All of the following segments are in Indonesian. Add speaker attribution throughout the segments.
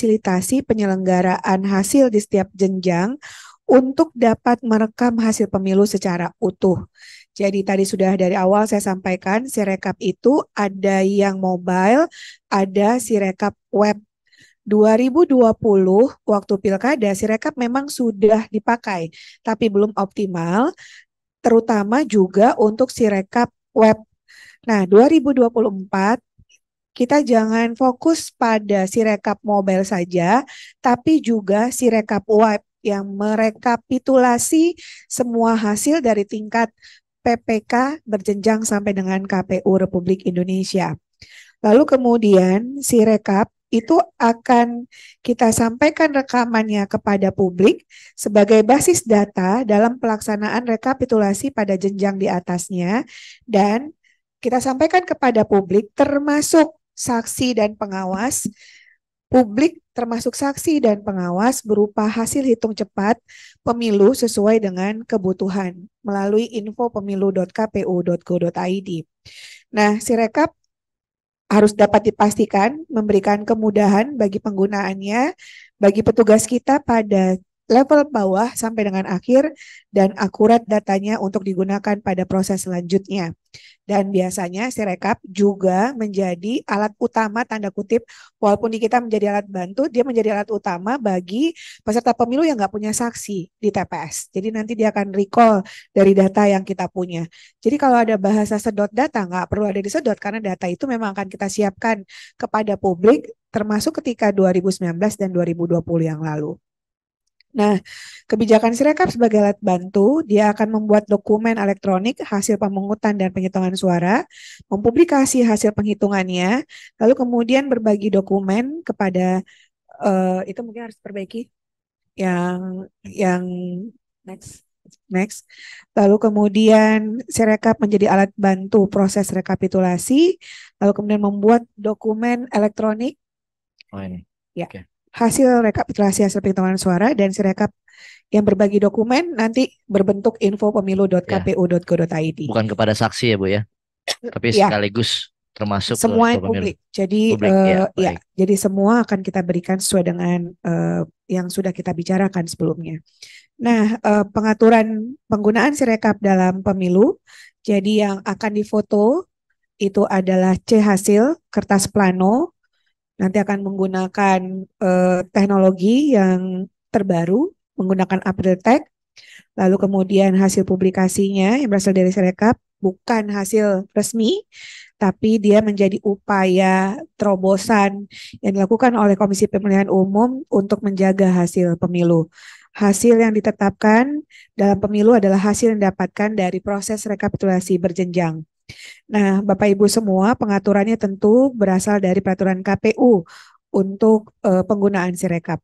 Speaker 1: memfasilitasi penyelenggaraan hasil di setiap jenjang untuk dapat merekam hasil pemilu secara utuh. Jadi tadi sudah dari awal saya sampaikan, Sirekap itu ada yang mobile, ada Sirekap web. 2020 waktu pilkada, Sirekap memang sudah dipakai, tapi belum optimal, terutama juga untuk Sirekap web. Nah, 2024 kita jangan fokus pada Sirekap mobile saja, tapi juga Sirekap web yang merekapitulasi semua hasil dari tingkat PPK berjenjang sampai dengan KPU Republik Indonesia. Lalu kemudian Sirekap itu akan kita sampaikan rekamannya kepada publik sebagai basis data dalam pelaksanaan rekapitulasi pada jenjang di atasnya, dan kita sampaikan kepada publik termasuk saksi dan pengawas. Publik termasuk saksi dan pengawas berupa hasil hitung cepat pemilu sesuai dengan kebutuhan melalui info.pemilu.kpu.go.id. Nah, Sirekap harus dapat dipastikan memberikan kemudahan bagi penggunaannya, bagi petugas kita pada level bawah sampai dengan akhir, dan akurat datanya untuk digunakan pada proses selanjutnya. Dan biasanya Sirekap juga menjadi alat utama, tanda kutip, walaupun di kita menjadi alat bantu, dia menjadi alat utama bagi peserta pemilu yang nggak punya saksi di TPS. Jadi nanti dia akan recall dari data yang kita punya. Jadi kalau ada bahasa sedot data, nggak perlu ada disedot, karena data itu memang akan kita siapkan kepada publik, termasuk ketika 2019 dan 2020 yang lalu. Nah, kebijakan Sirekap sebagai alat bantu, dia akan membuat dokumen elektronik hasil pemungutan dan penghitungan suara, mempublikasi hasil penghitungannya, lalu kemudian berbagi dokumen kepada itu mungkin harus perbaiki yang next. Lalu kemudian Sirekap menjadi alat bantu proses rekapitulasi, lalu kemudian membuat dokumen elektronik.
Speaker 2: Oh ini.
Speaker 1: Ya. Okay. Hasil rekapitulasi hasil penghitungan suara, dan Sirekap yang berbagi dokumen nanti berbentuk info.pemilu.kpu.go.id.
Speaker 2: Bukan kepada saksi ya Bu ya, tapi
Speaker 1: ya,
Speaker 2: sekaligus termasuk
Speaker 1: semua publik. Jadi
Speaker 2: publik,
Speaker 1: jadi semua akan kita berikan sesuai dengan yang sudah kita bicarakan sebelumnya. Nah, pengaturan penggunaan Sirekap dalam pemilu, jadi yang akan difoto itu adalah C hasil kertas plano. Nanti akan menggunakan teknologi yang terbaru, menggunakan April Tech. Lalu kemudian hasil publikasinya yang berasal dari Sirekap bukan hasil resmi, tapi dia menjadi upaya terobosan yang dilakukan oleh Komisi Pemilihan Umum untuk menjaga hasil pemilu. Hasil yang ditetapkan dalam pemilu adalah hasil yang didapatkan dari proses rekapitulasi berjenjang. Nah, Bapak Ibu semua, pengaturannya tentu berasal dari peraturan KPU untuk penggunaan Sirekap.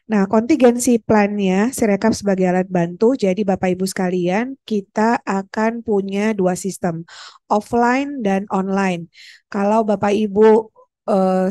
Speaker 1: Nah, kontingensi plannya Sirekap sebagai alat bantu. Jadi Bapak Ibu sekalian, kita akan punya dua sistem, offline dan online. Kalau Bapak Ibu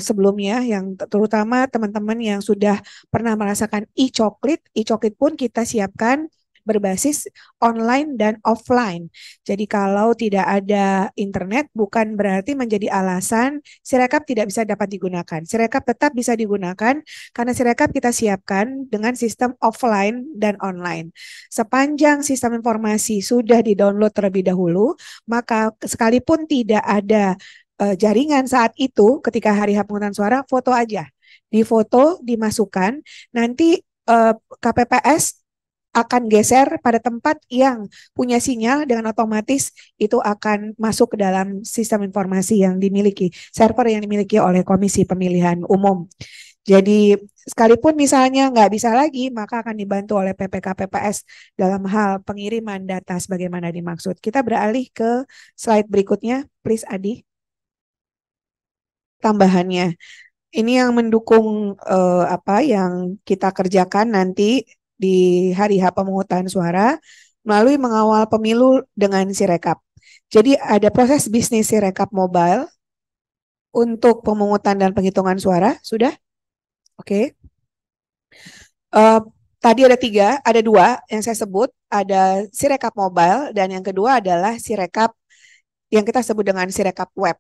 Speaker 1: sebelumnya, yang terutama teman-teman yang sudah pernah merasakan e-coklit pun kita siapkan berbasis online dan offline. Jadi kalau tidak ada internet bukan berarti menjadi alasan Sirekap tidak bisa dapat digunakan. Sirekap tetap bisa digunakan karena Sirekap kita siapkan dengan sistem offline dan online. Sepanjang sistem informasi sudah di-download terlebih dahulu, maka sekalipun tidak ada jaringan saat itu ketika hari H pemungutan suara, foto aja. Difoto, dimasukkan, nanti KPPS akan geser pada tempat yang punya sinyal, dengan otomatis itu akan masuk ke dalam sistem informasi yang dimiliki, server yang dimiliki oleh Komisi Pemilihan Umum. Jadi sekalipun misalnya nggak bisa lagi, maka akan dibantu oleh PPK PPS dalam hal pengiriman data sebagaimana dimaksud. Kita beralih ke slide berikutnya, please Adi. Tambahannya, ini yang mendukung apa yang kita kerjakan nanti di hari H pemungutan suara melalui mengawal pemilu dengan Sirekap. Jadi ada proses bisnis Sirekap mobile untuk pemungutan dan penghitungan suara, sudah? Oke. Tadi ada dua yang saya sebut, ada Sirekap mobile dan yang kedua adalah Sirekap yang kita sebut dengan Sirekap web.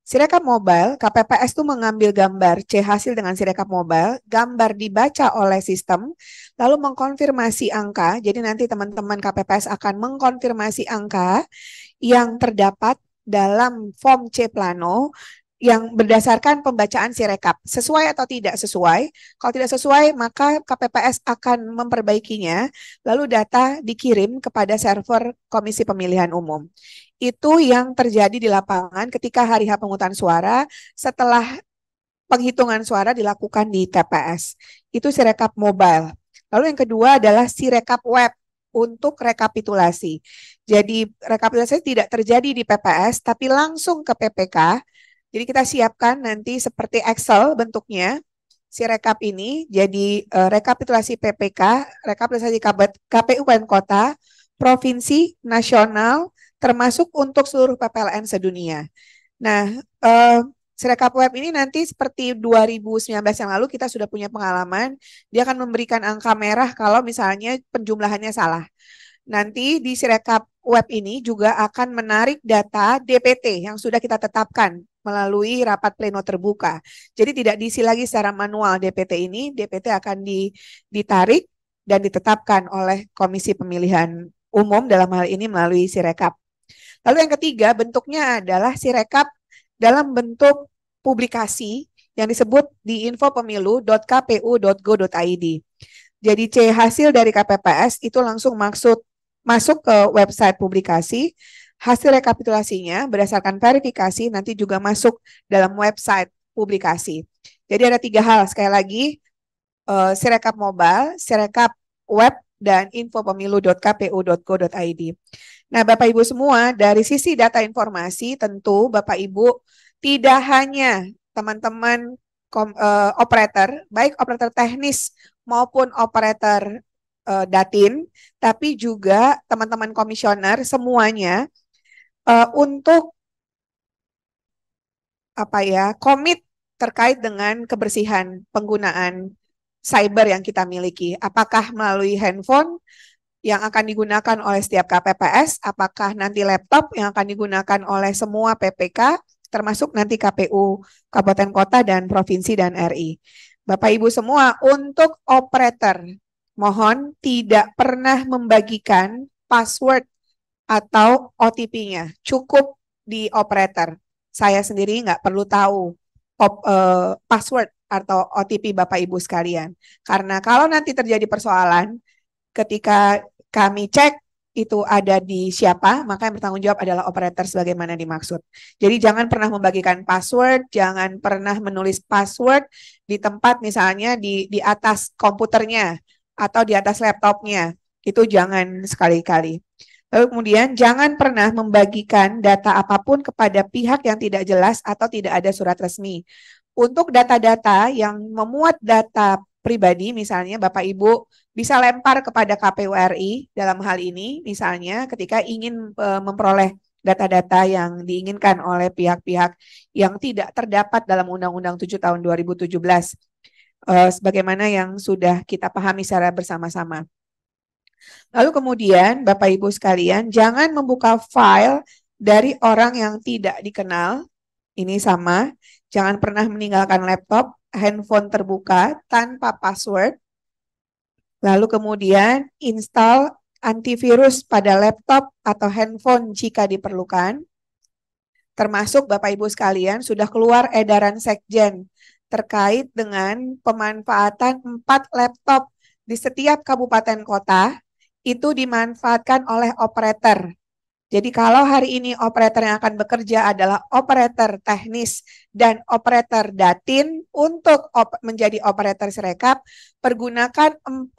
Speaker 1: Sirekap mobile, KPPS itu mengambil gambar C hasil dengan Sirekap mobile, gambar dibaca oleh sistem, lalu mengkonfirmasi angka. Jadi nanti teman-teman KPPS akan mengkonfirmasi angka yang terdapat dalam form C plano yang berdasarkan pembacaan Sirekap. Sesuai atau tidak sesuai? Kalau tidak sesuai, maka KPPS akan memperbaikinya, lalu data dikirim kepada server Komisi Pemilihan Umum. Itu yang terjadi di lapangan ketika hari H pemungutan suara setelah penghitungan suara dilakukan di TPS. Itu Sirekap mobile. Lalu yang kedua adalah Sirekap web untuk rekapitulasi. Jadi rekapitulasi tidak terjadi di PPS tapi langsung ke PPK. Jadi kita siapkan nanti seperti Excel bentuknya. Sirekap ini jadi rekapitulasi PPK, rekapitulasi KPU Kabupaten Kota, provinsi, nasional, termasuk untuk seluruh PPLN sedunia. Nah, Sirekap web ini nanti seperti 2019 yang lalu kita sudah punya pengalaman, dia akan memberikan angka merah kalau misalnya penjumlahannya salah. Nanti di Sirekap web ini juga akan menarik data DPT yang sudah kita tetapkan melalui rapat pleno terbuka. Jadi tidak diisi lagi secara manual DPT ini, DPT akan ditarik dan ditetapkan oleh Komisi Pemilihan Umum dalam hal ini melalui Sirekap. Lalu yang ketiga bentuknya adalah Sirekap dalam bentuk publikasi yang disebut di infopemilu.kpu.go.id. Jadi C hasil dari KPPS itu langsung masuk ke website publikasi, hasil rekapitulasinya berdasarkan verifikasi nanti juga masuk dalam website publikasi. Jadi ada 3 hal, sekali lagi, Sirekap mobile, Sirekap web, dan infopemilu.kpu.go.id. Nah, Bapak Ibu semua, dari sisi data informasi tentu Bapak Ibu tidak hanya teman-teman operator, baik operator teknis maupun operator datin, tapi juga teman-teman komisioner semuanya untuk komit terkait dengan kebersihan penggunaan cyber yang kita miliki. Apakah melalui handphone yang akan digunakan oleh setiap KPPS, apakah nanti laptop yang akan digunakan oleh semua PPK, termasuk nanti KPU Kabupaten Kota dan Provinsi dan RI. Bapak Ibu semua, untuk operator, mohon tidak pernah membagikan password atau OTP-nya. Cukup di operator. Saya sendiri nggak perlu tahu password atau OTP Bapak Ibu sekalian. Karena kalau nanti terjadi persoalan, ketika kami cek itu ada di siapa, maka yang bertanggung jawab adalah operator sebagaimana dimaksud. Jadi jangan pernah membagikan password, jangan pernah menulis password di tempat misalnya di atas komputernya atau di atas laptopnya. Itu jangan sekali-kali. Lalu kemudian jangan pernah membagikan data apapun kepada pihak yang tidak jelas atau tidak ada surat resmi. Untuk data-data yang memuat data pribadi, misalnya Bapak Ibu bisa lempar kepada KPU RI dalam hal ini, misalnya ketika ingin memperoleh data-data yang diinginkan oleh pihak-pihak yang tidak terdapat dalam Undang-Undang 7 tahun 2017, sebagaimana yang sudah kita pahami secara bersama-sama. Lalu kemudian Bapak Ibu sekalian, jangan membuka file dari orang yang tidak dikenal. Ini sama, jangan pernah meninggalkan laptop, handphone terbuka tanpa password. Lalu kemudian install antivirus pada laptop atau handphone jika diperlukan. Termasuk Bapak Ibu sekalian sudah keluar edaran Sekjen terkait dengan pemanfaatan 4 laptop di setiap kabupaten kota itu dimanfaatkan oleh operator. Jadi kalau hari ini operator yang akan bekerja adalah operator teknis dan operator datin, untuk menjadi operator Sirekap, pergunakan 4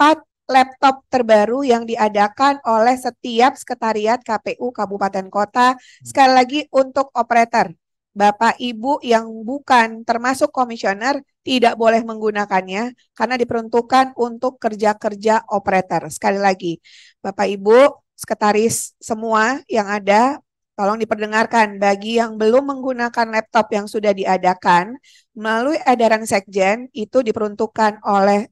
Speaker 1: laptop terbaru yang diadakan oleh setiap sekretariat KPU Kabupaten Kota. Sekali lagi untuk operator. Bapak Ibu yang bukan termasuk komisioner tidak boleh menggunakannya karena diperuntukkan untuk kerja-kerja operator. Sekali lagi, Bapak Ibu sekretaris semua yang ada, tolong diperdengarkan bagi yang belum menggunakan laptop yang sudah diadakan melalui edaran Sekjen itu diperuntukkan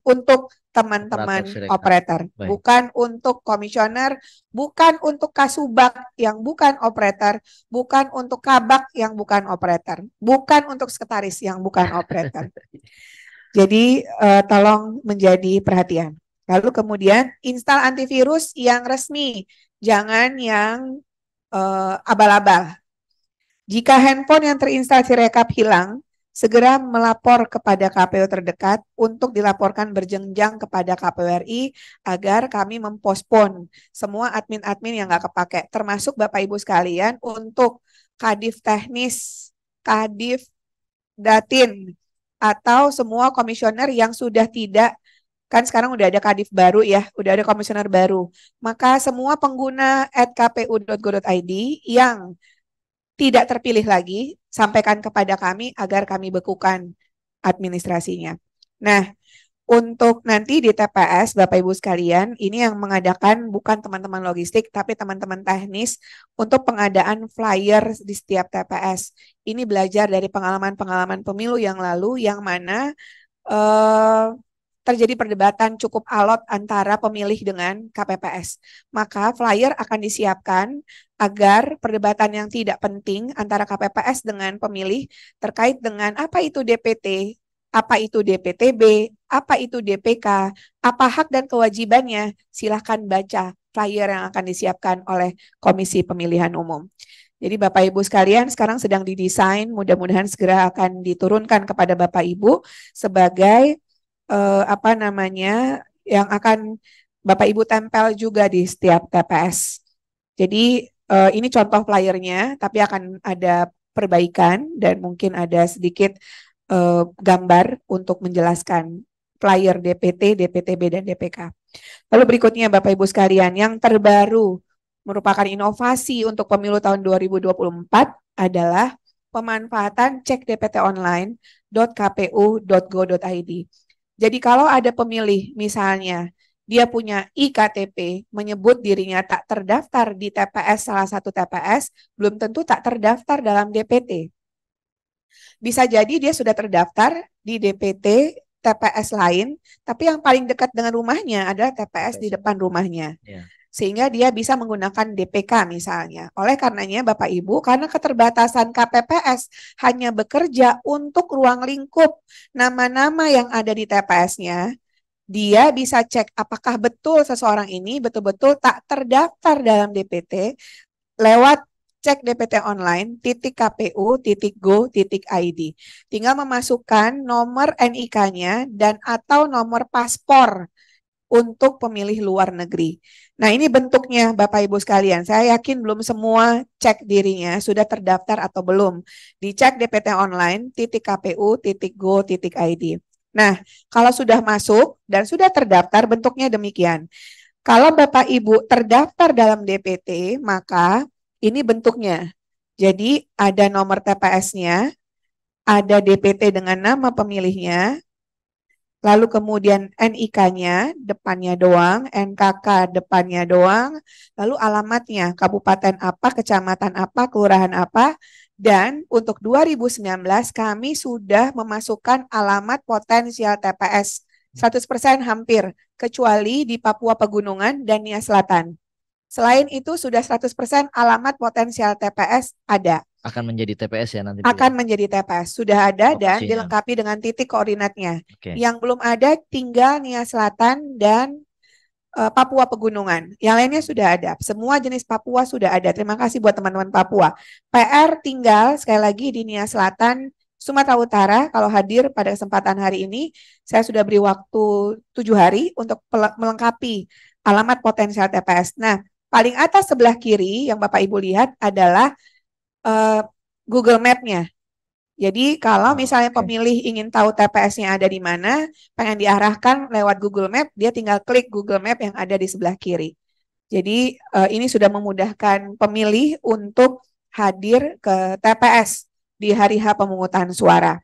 Speaker 1: untuk teman-teman
Speaker 2: Sirekap.
Speaker 1: operator,
Speaker 2: Baik.
Speaker 1: bukan untuk komisioner, bukan untuk kasubag yang bukan operator, bukan untuk kabak yang bukan operator, bukan untuk sekretaris yang bukan operator. Jadi tolong menjadi perhatian. Lalu kemudian install antivirus yang resmi, jangan yang abal-abal. Jika handphone yang terinstall Sirekap hilang, segera melapor kepada KPU terdekat untuk dilaporkan berjenjang kepada KPU RI agar kami mempospon semua admin-admin yang nggak kepake, termasuk Bapak Ibu sekalian untuk Kadif Teknis, Kadif Datin, atau semua komisioner yang sudah tidak, kan sekarang udah ada kadif baru ya, udah ada komisioner baru. Maka semua pengguna @kpu.go.id yang tidak terpilih lagi, sampaikan kepada kami agar kami bekukan administrasinya. Nah, untuk nanti di TPS, Bapak Ibu sekalian, ini yang mengadakan bukan teman-teman logistik, tapi teman-teman teknis untuk pengadaan flyer di setiap TPS. Ini belajar dari pengalaman-pengalaman pemilu yang lalu, yang mana terjadi perdebatan cukup alot antara pemilih dengan KPPS. Maka flyer akan disiapkan agar perdebatan yang tidak penting antara KPPS dengan pemilih terkait dengan apa itu DPT, apa itu DPTB, apa itu DPK, apa hak dan kewajibannya, silahkan baca flyer yang akan disiapkan oleh Komisi Pemilihan Umum. Jadi Bapak Ibu sekalian sekarang sedang didesain, mudah-mudahan segera akan diturunkan kepada Bapak Ibu sebagai yang akan Bapak Ibu tempel juga di setiap TPS. Jadi ini contoh flyernya, tapi akan ada perbaikan dan mungkin ada sedikit gambar untuk menjelaskan flyer DPT, DPTB, dan DPK. Lalu berikutnya Bapak Ibu sekalian, yang terbaru merupakan inovasi untuk pemilu tahun 2024 adalah pemanfaatan cek DPT online.kpu.go.id. Jadi kalau ada pemilih misalnya dia punya iktp menyebut dirinya tak terdaftar di TPS salah satu TPS, belum tentu tak terdaftar dalam DPT. Bisa jadi dia sudah terdaftar di DPT TPS lain, tapi yang paling dekat dengan rumahnya adalah TPS di depan rumahnya. Yeah. Sehingga dia bisa menggunakan DPK misalnya. Oleh karenanya Bapak Ibu, karena keterbatasan KPPS hanya bekerja untuk ruang lingkup nama-nama yang ada di TPS-nya, dia bisa cek apakah betul seseorang ini betul-betul tak terdaftar dalam DPT lewat cek DPT online .kpu.go.id. Tinggal memasukkan nomor NIK-nya dan atau nomor paspor untuk pemilih luar negeri. Nah, ini bentuknya Bapak Ibu sekalian. Saya yakin belum semua cek dirinya sudah terdaftar atau belum. Dicek DPT online .kpu.go.id. Nah, kalau sudah masuk dan sudah terdaftar bentuknya demikian. Kalau Bapak Ibu terdaftar dalam DPT, maka ini bentuknya. Jadi ada nomor TPS-nya, ada DPT dengan nama pemilihnya, lalu kemudian NIK-nya depannya doang, NKK depannya doang, lalu alamatnya kabupaten apa, kecamatan apa, kelurahan apa, dan untuk 2019 kami sudah memasukkan alamat potensial TPS 100% hampir, kecuali di Papua Pegunungan dan Nia Selatan. Selain itu sudah 100% alamat potensial TPS ada.
Speaker 2: Akan menjadi TPS ya nanti?
Speaker 1: Akan menjadi TPS. Sudah ada dan
Speaker 2: lokasinya
Speaker 1: dilengkapi dengan titik koordinatnya.
Speaker 2: Okay.
Speaker 1: Yang belum ada tinggal Nia Selatan dan Papua Pegunungan. Yang lainnya sudah ada. Semua jenis Papua sudah ada. Terima kasih buat teman-teman Papua. PR tinggal sekali lagi di Nia Selatan, Sumatera Utara. Kalau hadir pada kesempatan hari ini, saya sudah beri waktu 7 hari untuk melengkapi alamat potensial TPS. Nah, paling atas sebelah kiri yang Bapak Ibu lihat adalah Google Map-nya. Jadi kalau misalnya pemilih ingin tahu TPS-nya ada di mana, pengen diarahkan lewat Google Map, dia tinggal klik Google Map yang ada di sebelah kiri. Jadi ini sudah memudahkan pemilih untuk hadir ke TPS di hari H pemungutan suara.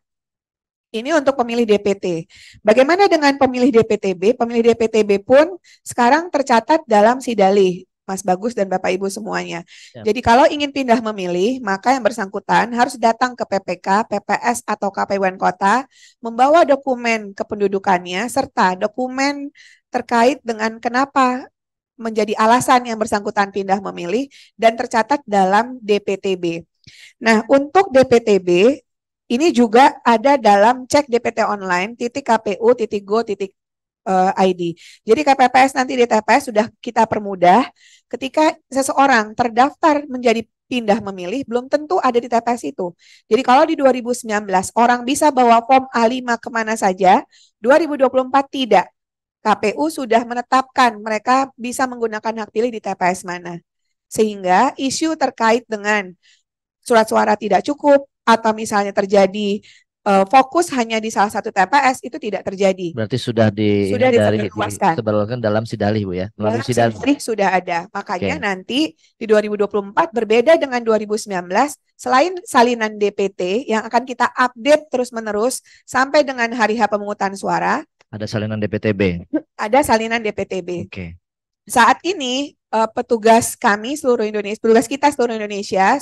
Speaker 1: Ini untuk pemilih DPT. Bagaimana dengan pemilih DPTB? Pemilih DPTB pun sekarang tercatat dalam Sidalih. Mas Bagus dan Bapak Ibu semuanya.
Speaker 2: Ya.
Speaker 1: Jadi kalau ingin pindah memilih, maka yang bersangkutan harus datang ke PPK, PPS atau KPUN Kota, membawa dokumen kependudukannya serta dokumen terkait dengan kenapa menjadi alasan yang bersangkutan pindah memilih dan tercatat dalam DPTB. Nah, untuk DPTB ini juga ada dalam cek DPT online .kpu.go.id. Jadi KPPS nanti di TPS sudah kita permudah. Ketika seseorang terdaftar menjadi pindah memilih, belum tentu ada di TPS itu. Jadi kalau di 2019 orang bisa bawa form A5 kemana saja, 2024 tidak. KPU sudah menetapkan mereka bisa menggunakan hak pilih di TPS mana. Sehingga isu terkait dengan surat suara tidak cukup atau misalnya terjadi fokus hanya di salah satu TPS itu tidak terjadi.
Speaker 2: Berarti sudah disebarluaskan dalam Sidalih, Bu ya.
Speaker 1: Dalam Sidalih sudah ada. Makanya nanti di 2024 berbeda dengan 2019, selain salinan DPT yang akan kita update terus-menerus sampai dengan hari H pemungutan suara,
Speaker 2: ada salinan DPTB.
Speaker 1: Ada salinan DPTB.
Speaker 2: Oke.
Speaker 1: Saat ini petugas kami seluruh Indonesia, petugas kita seluruh Indonesia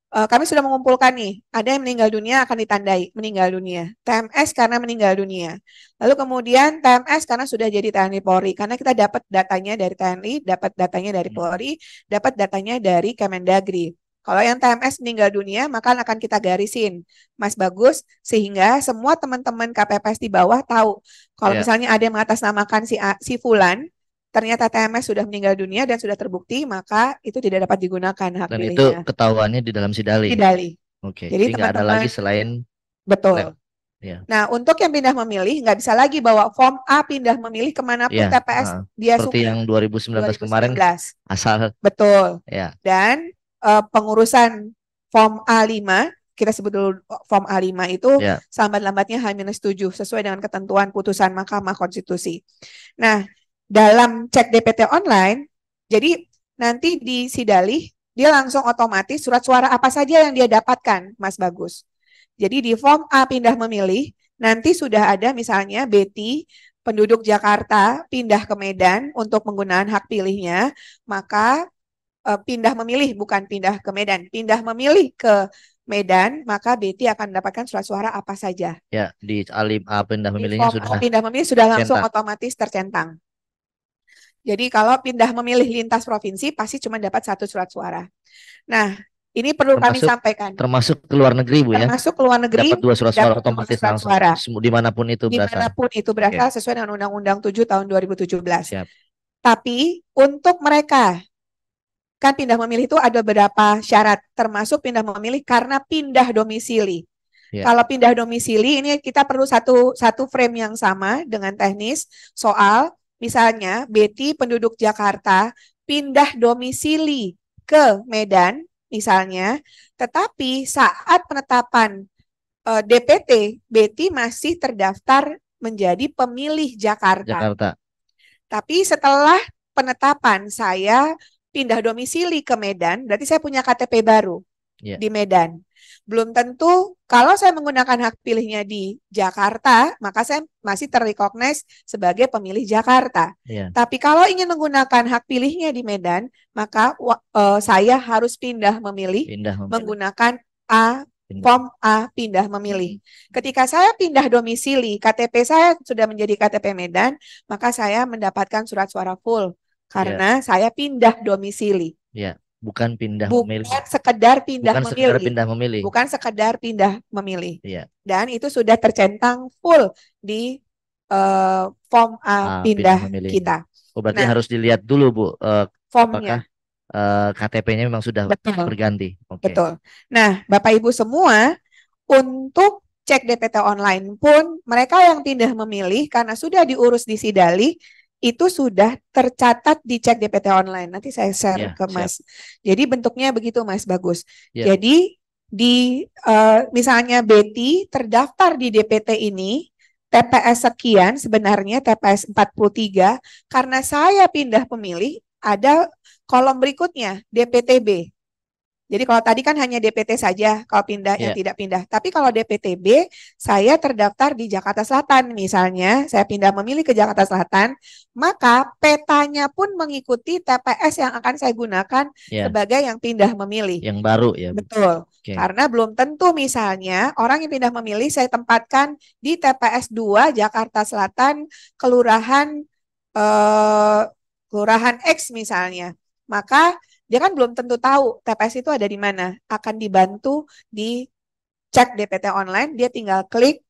Speaker 1: kami sudah mengumpulkan nih, ada yang meninggal dunia akan ditandai meninggal dunia, TMS karena meninggal dunia. Lalu kemudian TMS karena sudah jadi TNI Polri, karena kita dapat datanya dari TNI, dapat datanya dari Polri, dapat datanya dari Kemendagri. Kalau yang TMS meninggal dunia, maka akan kita garisin, Mas Bagus, sehingga semua teman-teman KPPS di bawah tahu. Kalau misalnya ada yang mengatasnamakan si Fulan, ternyata TMS sudah meninggal dunia dan sudah terbukti, maka itu tidak dapat digunakan hak
Speaker 2: dan
Speaker 1: pilihnya.
Speaker 2: Dan itu ketahuannya di dalam Sidalih.
Speaker 1: Sidalih.
Speaker 2: Oke.
Speaker 1: Jadi
Speaker 2: nggak ada lagi selain.
Speaker 1: Betul.
Speaker 2: Ya.
Speaker 1: Nah, untuk yang pindah memilih nggak bisa lagi bawa form A pindah memilih kemanapun TPS dia
Speaker 2: seperti
Speaker 1: suka.
Speaker 2: yang 2019 kemarin asal.
Speaker 1: Betul.
Speaker 2: Ya.
Speaker 1: Dan pengurusan form A5 kita sebut dulu form A5 itu selambat-lambatnya H-7 sesuai dengan ketentuan putusan Mahkamah Konstitusi. Nah, dalam cek DPT online, jadi nanti di Sidalih dia langsung otomatis surat suara apa saja yang dia dapatkan, Mas Bagus. Jadi di form A pindah memilih, nanti sudah ada misalnya Betty, penduduk Jakarta, pindah ke Medan untuk menggunakan hak pilihnya, maka pindah memilih, bukan pindah ke Medan, pindah memilih ke Medan, maka Betty akan mendapatkan surat suara apa saja.
Speaker 2: Ya, di A5 pindah memilihnya sudah.
Speaker 1: Pindah memilih sudah langsung otomatis tercentang. Jadi kalau pindah memilih lintas provinsi pasti cuma dapat satu surat suara. Nah, ini perlu kami sampaikan.
Speaker 2: Termasuk ke luar negeri, Bu ya?
Speaker 1: Termasuk ke luar negeri.
Speaker 2: Dapat 2 surat suara otomatis langsung. Dimanapun itu berasal.
Speaker 1: Dimanapun itu berasal sesuai dengan Undang-Undang 7 tahun 2017. Siap. Tapi untuk mereka, kan pindah memilih itu ada beberapa syarat. Termasuk pindah memilih karena pindah domisili. Kalau pindah domisili ini kita perlu satu frame yang sama dengan teknis soal. Misalnya, Betty penduduk Jakarta pindah domisili ke Medan, misalnya, tetapi saat penetapan DPT, Betty masih terdaftar menjadi pemilih Jakarta. Tapi setelah penetapan saya pindah domisili ke Medan, berarti saya punya KTP baru di Medan. Belum tentu kalau saya menggunakan hak pilihnya di Jakarta, maka saya masih terrecognize sebagai pemilih Jakarta. Tapi kalau ingin menggunakan hak pilihnya di Medan, maka saya harus pindah memilih. Menggunakan form A pindah memilih. Ketika saya pindah domisili, KTP saya sudah menjadi KTP Medan, maka saya mendapatkan surat suara full karena saya pindah domisili.
Speaker 2: Bukan pindah memilih.
Speaker 1: Bukan sekedar pindah
Speaker 2: memilih.
Speaker 1: Bukan sekedar pindah memilih. Dan itu sudah tercentang full di form A pindah kita.
Speaker 2: Oh, berarti harus dilihat dulu, Bu,
Speaker 1: formnya.
Speaker 2: KTP-nya memang sudah berganti.
Speaker 1: Betul. Nah, Bapak Ibu semua, untuk cek DPT online pun mereka yang pindah memilih karena sudah diurus di Sidalih itu sudah tercatat di cek DPT online. Nanti saya share ke Mas. Jadi bentuknya begitu, Mas Bagus. Jadi di misalnya Betty terdaftar di DPT ini TPS sekian, sebenarnya TPS 43, karena saya pindah pemilih ada kolom berikutnya DPTB. Jadi kalau tadi kan hanya DPT saja, kalau pindah yang tidak pindah. Tapi kalau DPTB, saya terdaftar di Jakarta Selatan misalnya, saya pindah memilih ke Jakarta Selatan, maka petanya pun mengikuti TPS yang akan saya gunakan sebagai yang pindah memilih.
Speaker 2: Yang baru ya.
Speaker 1: Betul. Karena belum tentu misalnya orang yang pindah memilih saya tempatkan di TPS 2 Jakarta Selatan, Kelurahan X misalnya. Maka dia kan belum tentu tahu TPS itu ada di mana. Akan dibantu di cek DPT online, dia tinggal klik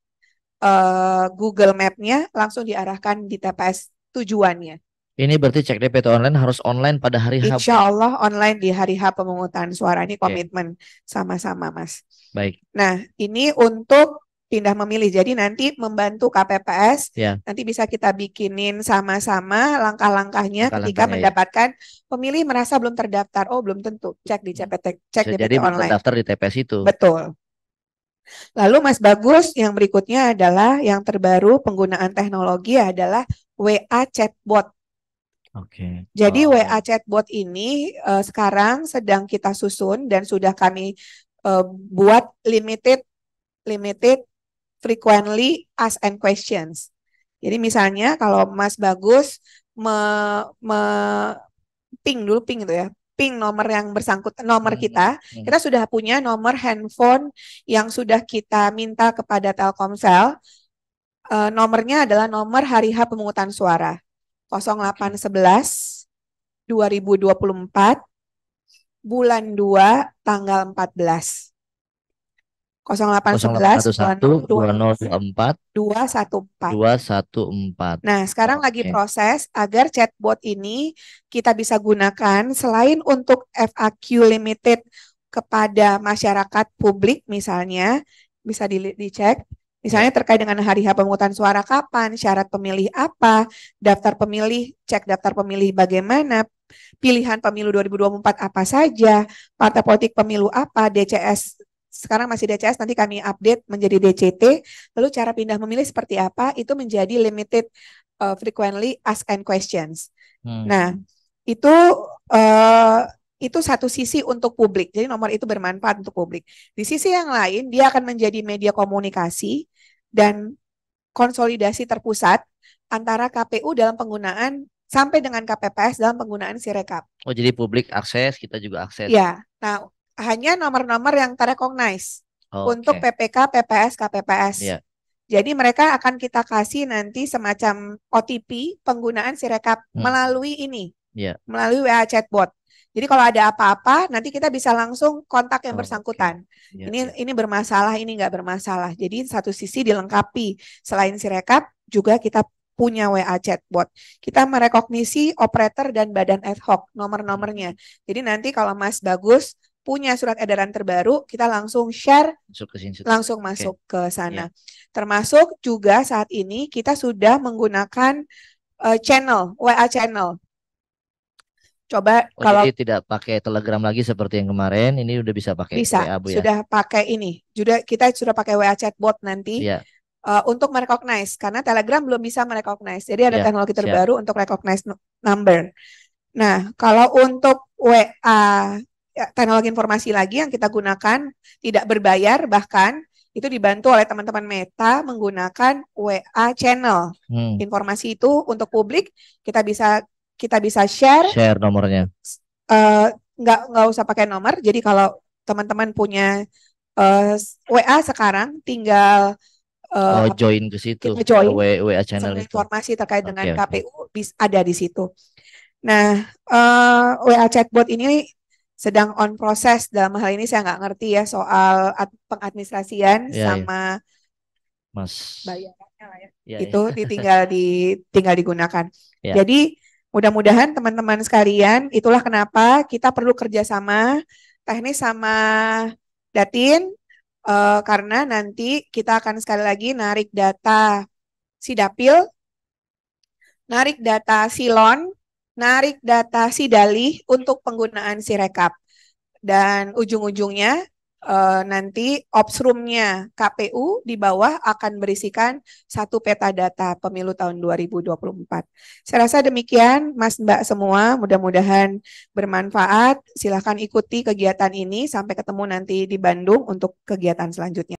Speaker 1: Google Map-nya, langsung diarahkan di TPS tujuannya.
Speaker 2: Ini berarti cek DPT online harus online pada hari H.
Speaker 1: Insya Allah online di hari H pemungutan suara. Ini komitmen sama-sama, Mas.
Speaker 2: Baik.
Speaker 1: Nah, ini untuk pindah memilih. Jadi nanti membantu KPPS, nanti bisa kita bikinin sama-sama langkah-langkahnya ketika mendapatkan pemilih merasa belum terdaftar. Oh, belum tentu. Cek di DPT
Speaker 2: jadi
Speaker 1: online.
Speaker 2: Jadi terdaftar di TPS itu.
Speaker 1: Betul. Lalu Mas Bagus, yang berikutnya adalah yang terbaru penggunaan teknologi adalah WA chatbot. Jadi WA chatbot ini sekarang sedang kita susun dan sudah kami buat limited frequently asked and questions. Jadi misalnya kalau Mas Bagus ping itu ya, ping nomor yang bersangkutan, nomor kita sudah punya nomor handphone yang sudah kita minta kepada Telkomsel. Nomornya adalah nomor hari H pemungutan suara 0811 2024 bulan 2 tanggal 14. 0811
Speaker 2: 2024
Speaker 1: 214. Nah, sekarang lagi proses agar chatbot ini kita bisa gunakan selain untuk FAQ limited kepada masyarakat publik misalnya, bisa dicek. Misalnya terkait dengan hari H pemungutan suara kapan, syarat pemilih apa, daftar pemilih, cek daftar pemilih bagaimana, pilihan pemilu 2024 apa saja, partai politik pemilu apa, DCS sekarang masih DCS, nanti kami update menjadi DCT, lalu cara pindah memilih seperti apa, itu menjadi limited frequently asked and questions. Nah, itu satu sisi untuk publik, jadi nomor itu bermanfaat untuk publik. Di sisi yang lain, dia akan menjadi media komunikasi dan konsolidasi terpusat antara KPU dalam penggunaan sampai dengan KPPS dalam penggunaan Sirekap.
Speaker 2: Oh, jadi publik akses, kita juga akses.
Speaker 1: Ya, nah hanya nomor-nomor yang terrecognize untuk PPK, PPS, KPPS. Jadi mereka akan kita kasih nanti semacam OTP penggunaan Sirekap melalui ini, melalui WA chatbot. Jadi kalau ada apa-apa, nanti kita bisa langsung kontak yang bersangkutan. Ini bermasalah, ini nggak bermasalah. Jadi satu sisi dilengkapi. Selain Sirekap, juga kita punya WA chatbot. Kita merekognisi operator dan badan ad hoc nomor-nomornya. Jadi nanti kalau Mas Bagus punya surat edaran terbaru, kita langsung share, langsung masuk ke sana. Termasuk juga saat ini kita sudah menggunakan channel, WA channel. Coba kalau
Speaker 2: jadi tidak pakai Telegram lagi seperti yang kemarin, ini udah bisa pakai WA, Bu, ya?
Speaker 1: Sudah pakai ini. Kita sudah pakai WA chatbot nanti untuk merecognize, karena Telegram belum bisa merecognize. Jadi ada teknologi terbaru untuk recognize number. Nah, kalau untuk WA teknologi informasi lagi yang kita gunakan tidak berbayar, bahkan itu dibantu oleh teman-teman Meta menggunakan WA channel. Informasi itu untuk publik kita bisa share
Speaker 2: nomornya.
Speaker 1: Nggak usah pakai nomor. Jadi kalau teman-teman punya WA sekarang tinggal
Speaker 2: join ke situ,
Speaker 1: join
Speaker 2: WA channel itu.
Speaker 1: Informasi terkait dengan KPU ada di situ. Nah, WA chatbot ini sedang on proses. Dalam hal ini saya nggak ngerti ya soal pengadministrasian sama
Speaker 2: Mas
Speaker 1: bayarannya lah ya. Itu tinggal digunakan.
Speaker 2: Ya.
Speaker 1: Jadi mudah-mudahan teman-teman sekalian, itulah kenapa kita perlu kerjasama teknis sama Datin, karena nanti kita akan sekali lagi narik data Sidapil, narik data Silon, narik data Sidalih untuk penggunaan Sirekap. Dan ujung-ujungnya nanti Opsroom-nya KPU di bawah akan berisikan satu peta data pemilu tahun 2024. Saya rasa demikian Mas Mbak semua, mudah-mudahan bermanfaat. Silakan ikuti kegiatan ini, sampai ketemu nanti di Bandung untuk kegiatan selanjutnya.